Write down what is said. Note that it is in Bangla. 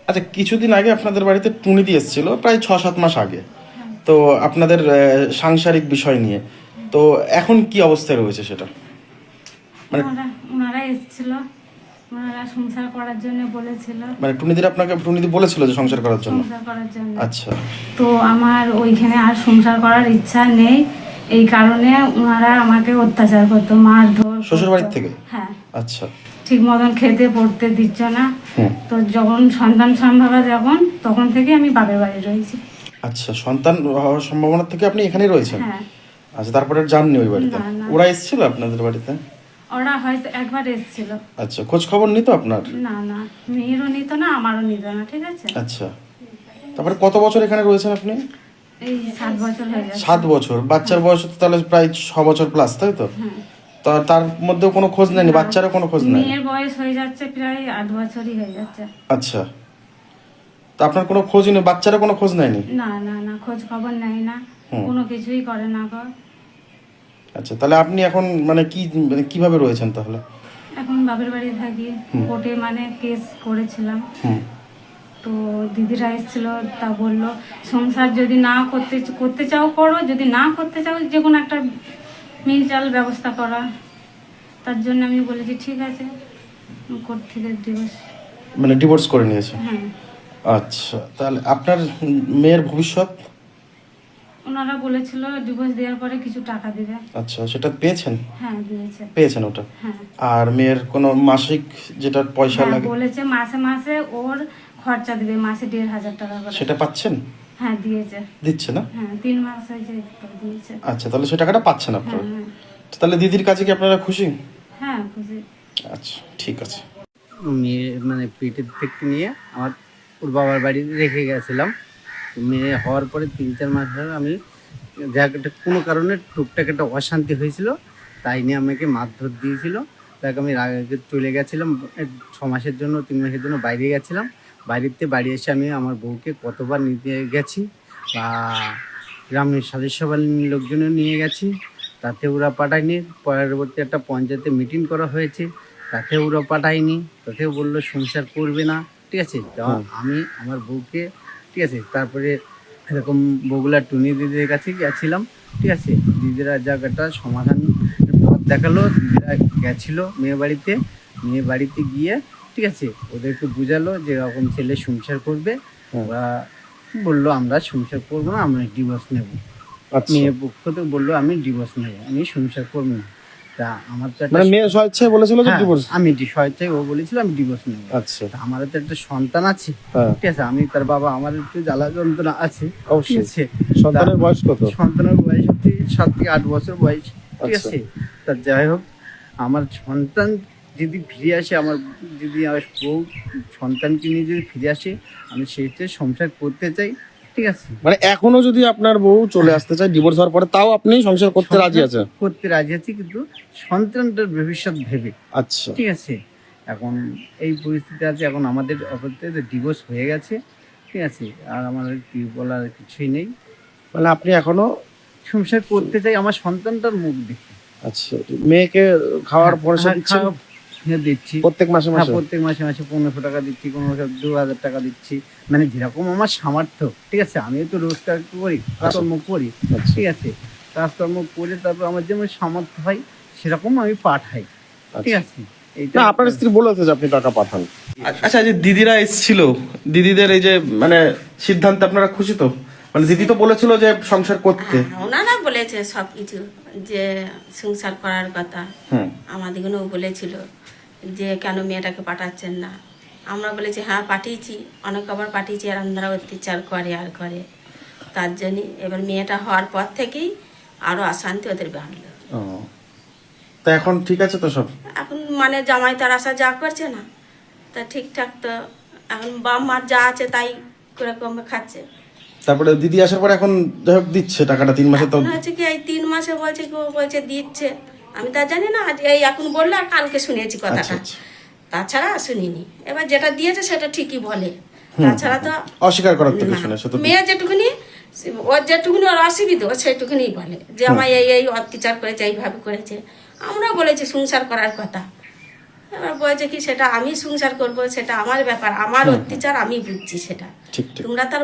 আচ্ছা, কিছুদিন আগে আপনাদের বাড়িতে টুনিদি এসেছিল, প্রায় 6-7 মাস আগে। তো আপনাদের সাংসারিক বিষয় নিয়ে, তো এখন কি অবস্থায় রয়েছে সেটা? মানে ওনারা এসেছিল, ওনারা সংসার করার জন্য বলেছিল। মানে টুনিদি বলেছিল যে সংসার করার জন্য? সংসার করার জন্য। আচ্ছা। তো আমার ওইখানে আর সংসার করার ইচ্ছা নেই, এই কারণে ওনারা আমাকে অত্যাচার করতো, মারধর করতো। শ্বশুর বাড়ির থেকে? হ্যাঁ। আচ্ছা। ঠিক মতন খেতে পড়তে দিচ্ছ না। হুম। তো যখন সন্তান সম্ভাবনা তখন থেকে আমি বাপের বাড়ি রয়েছি। আচ্ছা, সন্তান হওয়ার সম্ভাবনা থেকে আপনি এখানেই রয়েছেন? হ্যাঁ। আচ্ছা, তারপরে আর যাননি ওই বাড়িতে? না, না। ওরা এসেছিল আপনাদের বাড়িতে? ওরা হয়তো একবার এসেছিল। আচ্ছা, খোঁজ খবর নিত আপনার? না না, মেয়েরও নিত না, আমারও নিত না, ঠিক আছে। আচ্ছা, তারপরে কত বছর এখানে রয়েছেন আপনি? এই 7 বছর হয়ে গেছে। 7 বছর? বাচ্চার বয়স তো তাহলে প্রায় 6 বছর প্লাস, তাই তো? হ্যাঁ। তার মধ্যেও কোনো খোঁজ নেয়নি? বাচ্চারও কোনো খোঁজ নেই? মেয়ের বয়স হয়ে যাচ্ছে প্রায় 8 বছরই হয়ে যাচ্ছে। আচ্ছা, তো আপনার কোনো খোঁজই নেই? বাচ্চারও কোনো খোঁজ নেয়নি? না না না, খোঁজ খবর নেয় না, হুম। কোনো কিছুই করে না গো। আচ্ছা, তাহলে আপনি এখন মানে কিভাবে রয়েছেন তাহলে? এখন বাপের বাড়ি থাকি। কোর্টে মানে কেস করেছিলাম। হুম। তো দিদিরা এসেছিল, তা বললো সংসার যদি না করতে চাও করো, যদি না করতে চাও যে কোনো একটা মিল চাল ব্যবস্থা করা। তার জন্য আমি বলেছি ঠিক আছে, কোর্ট থেকে ডিভোর্স করে নিয়েছে? হ্যাঁ। আচ্ছা, তাহলে আপনার মেয়ের ভবিষ্যৎ? ওনারা বলেছিল ডিভোর্স দেওয়ার পরে কিছু টাকা দিবে। আচ্ছা, সেটা পেয়েছেন? হ্যাঁ, দিয়েছে। পেয়েছেন ওটা? হ্যাঁ। আর মেয়ের কোনো মাসিক যেটা পয়সা হ্যাঁ, লাগে? বলেছে মাসে মাসে ওর খরচা দিবে, মাসে 1,500 টাকা করে। সেটা পাচ্ছেন? হ্যাঁ, দিয়েছে। দিচ্ছে না? হ্যাঁ, 3 মাস হয়েছে তো দিয়েছে। আচ্ছা, তাহলে সেই টাকাটা পাচ্ছেন আপনারা? হ্যাঁ। তাহলে দিদির কাছে কি আপনারা খুশি? হ্যাঁ, খুশি। আচ্ছা, ঠিক আছে। মেয়ে মানে পেটের থেকে নিয়ে আমার ওর বাবার বাড়িতে রেখে গেছিলাম। তো মেয়ে হওয়ার পরে 3-4 মাস ধরে আমি জায়গাটা কোনো কারণে টুকটাক একটা অশান্তি হয়েছিল, তাই নিয়ে আমাকে মারধর দিয়েছিল। তাকে আমি আগে চলে গেছিলাম 6 মাসের জন্য, 3 মাসের জন্য বাইরে গেছিলাম। বাড়ি এসে আমি আমার বউকে কতবার নিতে গেছি, বা গ্রামের সদস্য বাহিনীর লোকজনও নিয়ে গেছি, তাতে ওরা পাঠায়নি। পরবর্তী একটা পঞ্চায়েতে মিটিং করা হয়েছে, তাতে ওরা পাঠায়নি, তাতেও বললো সংসার করবে না, ঠিক আছে। তো আমি আমার বউকে, ঠিক আছে, তারপরে এরকম বগুলা টুনি দিদির কাছে গেছিলাম, ঠিক আছে। দিদিরা জায়গাটা সমাধান পথ দেখালো, দিদিরা গেছিলো মেয়ে বাড়িতে গিয়ে, ঠিক আছে, ওদেরকে বুঝালো যে এরকম ছেলে সংসার করবে। ওরা বললো আমরা সংসার করবো না, আমরা ডিভোর্স নেব। মেয়ে পক্ষ থেকে বললো আমি ডিভোর্স নেব, আমি সংসার করবো না। তা আমার তো মানে মেয়ে স্বেচ্ছায় বলেছিল যে ডিভোর্স? আমি স্বেচ্ছায়, ও বলেছিল আমি ডিভোর্স নেব। আচ্ছা। আমার তো একটা সন্তান আছে, ঠিক আছে, আমি তার বাবা, আমার একটু জ্বালা যন্ত্রণা আছে, ঠিক আছে। সন্তানের বয়স কত? সন্তানের বয়স হচ্ছে 7 থেকে 8 বছর বয়স, ঠিক আছে। তা যাই হোক, আমার সন্তান যদি ফিরে আসে, আমার বউ সন্তানকে নিয়ে যদি ফিরে আসে, আমি সেইটা সংসার করতে চাই, ঠিক আছে। মানে এখনো যদি আপনার বউ চলে আসতে চায় ডিভোর্স হওয়ার পরে, তাও আপনি সংসার করতে রাজি আছেন? করতে রাজি আছি, কিন্তু সন্তানটার ভবিষ্যৎ ভেবে। আচ্ছা, ঠিক আছে। এখন এই পরিস্থিতি আছে, এখন আমাদের অপরতে ডিভোর্স হয়ে গেছে, ঠিক আছে। আর আমার কি বলার কিছুই নেই, মানে আপনি এখনো সংসার করতে চাই আমার সন্তানটার মুখ দেখে। আচ্ছা, মেয়েকে খাওয়ার পয়সা দিচ্ছেন? দিচ্ছি প্রত্যেক মাসে? প্রত্যেক মাসে 1500 টাকা দিচ্ছি, কোনো 2000 টাকা দিচ্ছি, মানে যেরকম আমার সামর্থ্য, ঠিক আছে। আমিও তো রোজগার করি, কাজকর্ম করি, ঠিক আছে। কাজকর্ম করে তারপর আমার যেমন সামর্থ্য হয় সেরকম আমি পাঠাই, ঠিক আছে। না, আপনার স্ত্রী বলেছে যে আপনি টাকা পাঠান। আচ্ছা, যে দিদিরা এসেছিল, দিদিদের এই যে মানে সিদ্ধান্তে আপনারা খুশি তো? মানে দিদি তো বলেছিল যে সংসার করতে। ওনারা বলেছে সবকিছু, যে সংসার করার কথা। আমাদেরকেও বলেছিল যে কেন মেয়েটাকে পাঠাচ্ছেন না। আমরা বলেছি হ্যাঁ পাঠিয়েছি, অনেক আবার পাঠিয়েছি, আর আমরা অত্যাচার করে তার জন্যে এবার মেয়েটা হওয়ার পর থেকেই আরো অশান্তি ওদের বাড়লো। তা এখন ঠিক আছে তো সব? এখন মানে জামাই তার আশা যা করছে না, তা ঠিকঠাক তো এখন বাপ মার যা আছে তাই করে কমে খাচ্ছে। তারপরে দিদি আসার পর এখন দিচ্ছে টাকাটা 3 মাসে? তো হচ্ছে কি এই 3 মাসে বলছে দিচ্ছে, আমি তা জানি না, আজ এই এখন বললো আর কালকে শুনেছি কথাটা। তাছাড়া শুনিনি। এবার যেটা দিয়েছে সেটা ঠিকই বলে, তাছাড়া তো অস্বীকার করার থেকে শুনে। মেয়ে যেটুকুনি ওর ওর অসুবিধা সেটুকুনি বলে যে আমার এই অত্যাচার করেছে, এইভাবে করেছে। আমরা বলেছি সংসার করার কথা, এবার বলছে কি সেটা আমি সংসার করব, সেটা আমার ব্যাপার, আমার অত্যাচার আমি বুঝছি, সেটা ঠিক ঠিক তোমরা তার